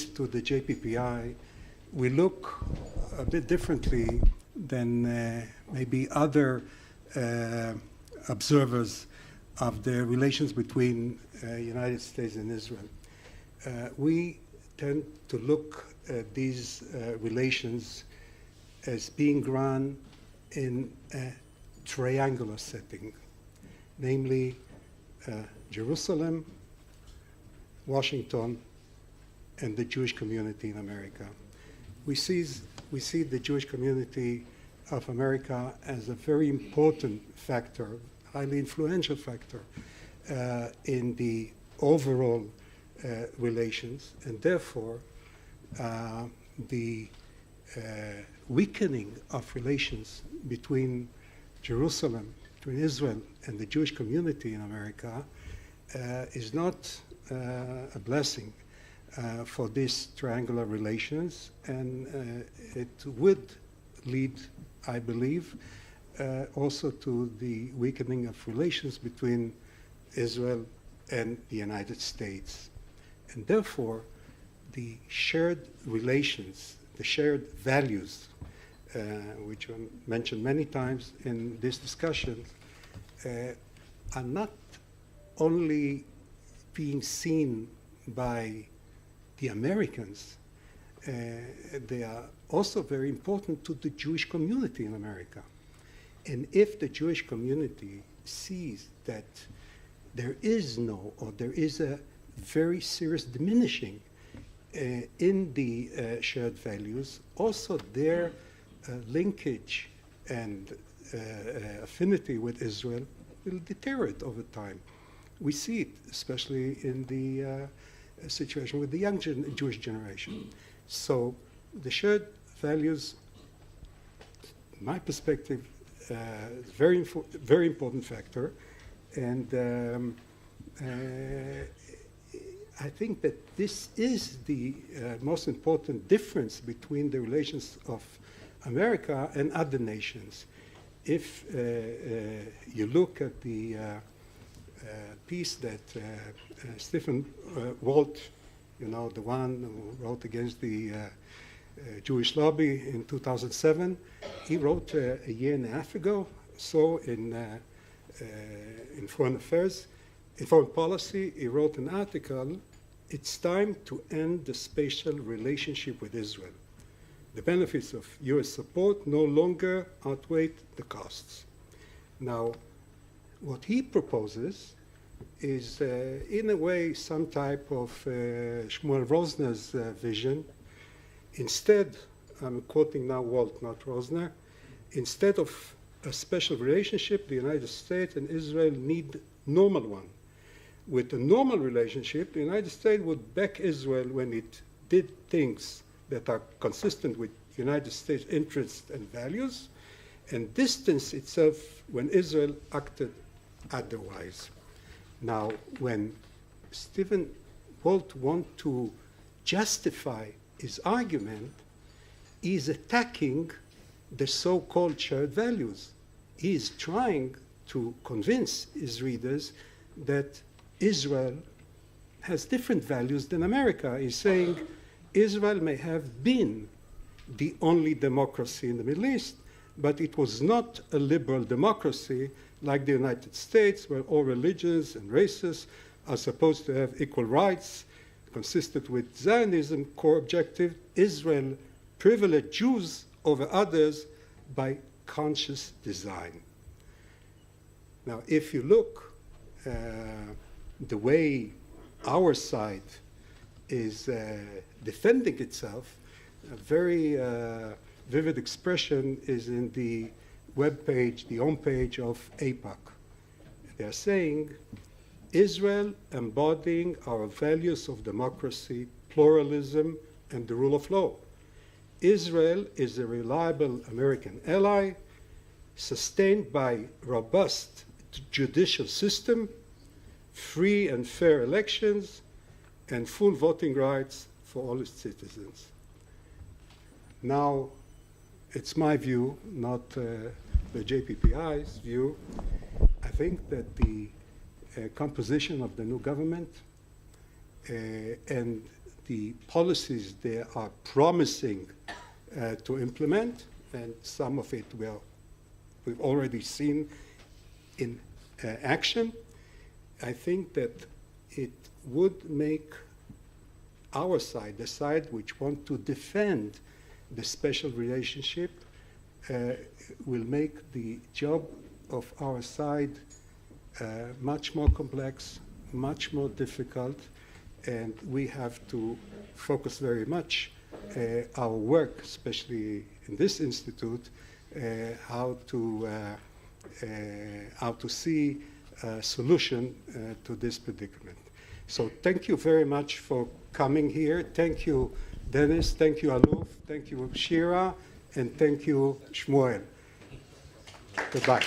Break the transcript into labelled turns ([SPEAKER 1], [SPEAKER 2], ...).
[SPEAKER 1] to the JPPI, we look a bit differently than maybe other observers of the relations between United States and Israel. We tend to look at these relations as being run in a triangular setting, namely Jerusalem, Washington, and the Jewish community in America. We see the Jewish community of America as a very important factor, highly influential factor in the overall relations, and therefore the weakening of relations between Jerusalem, between Israel and the Jewish community in America is not a blessing for these triangular relations, and it would lead, I believe, also to the weakening of relations between Israel and the United States. And therefore, the shared relations, the shared values, which were mentioned many times in this discussion, are not only being seen by the Americans, they are also very important to the Jewish community in America. And if the Jewish community sees that there is no, or there is a very serious diminishing in the shared values, also their linkage and affinity with Israel will deteriorate over time. We see it, especially in the situation with the young Jewish generation. So the shared values, in my perspective, very important factor, and I think that this is the most important difference between the relations of America and other nations. If you look at the piece that Stephen Walt, you know, the one who wrote against the Jewish lobby in 2007, he wrote a year and a half ago, so in Foreign Affairs, in Foreign Policy, he wrote an article, "It's time to end the spatial relationship with Israel. The benefits of U.S. support no longer outweigh the costs." Now, what he proposes is, in a way, some type of Shmuel Rosner's vision. Instead, I'm quoting now Walt, not Rosner, instead of a special relationship, the United States and Israel need normal one. With a normal relationship, the United States would back Israel when it did things that are consistent with United States interests and values, and distance itself when Israel acted otherwise. Now, when Stephen Walt wants to justify his argument, he is attacking the so-called shared values. He is trying to convince his readers that Israel has different values than America. He's saying Israel may have been the only democracy in the Middle East, but it was not a liberal democracy like the United States, where all religions and races are supposed to have equal rights, consistent with Zionism core objective. Israel privileged Jews over others by conscious design. Now, if you look the way our side is defending itself, a very vivid expression is in the web page, the home page of AIPAC. They are saying, Israel embodying our values of democracy, pluralism, and the rule of law. Israel is a reliable American ally, sustained by robust judicial system, free and fair elections, and full voting rights for all its citizens. Now, it's my view, not the JPPI's view. I think that the composition of the new government and the policies they are promising to implement, and some of it we've already seen in action. I think that it would make our side, the side which want to defend the special relationship, will make the job of our side much more complex, much more difficult, and we have to focus very much our work, especially in this institute, how to see a solution to this predicament. So thank you very much for coming here. Thank you, Dennis. Thank you, Aluf. Thank you, Shira. And thank you, Shmuel. Goodbye.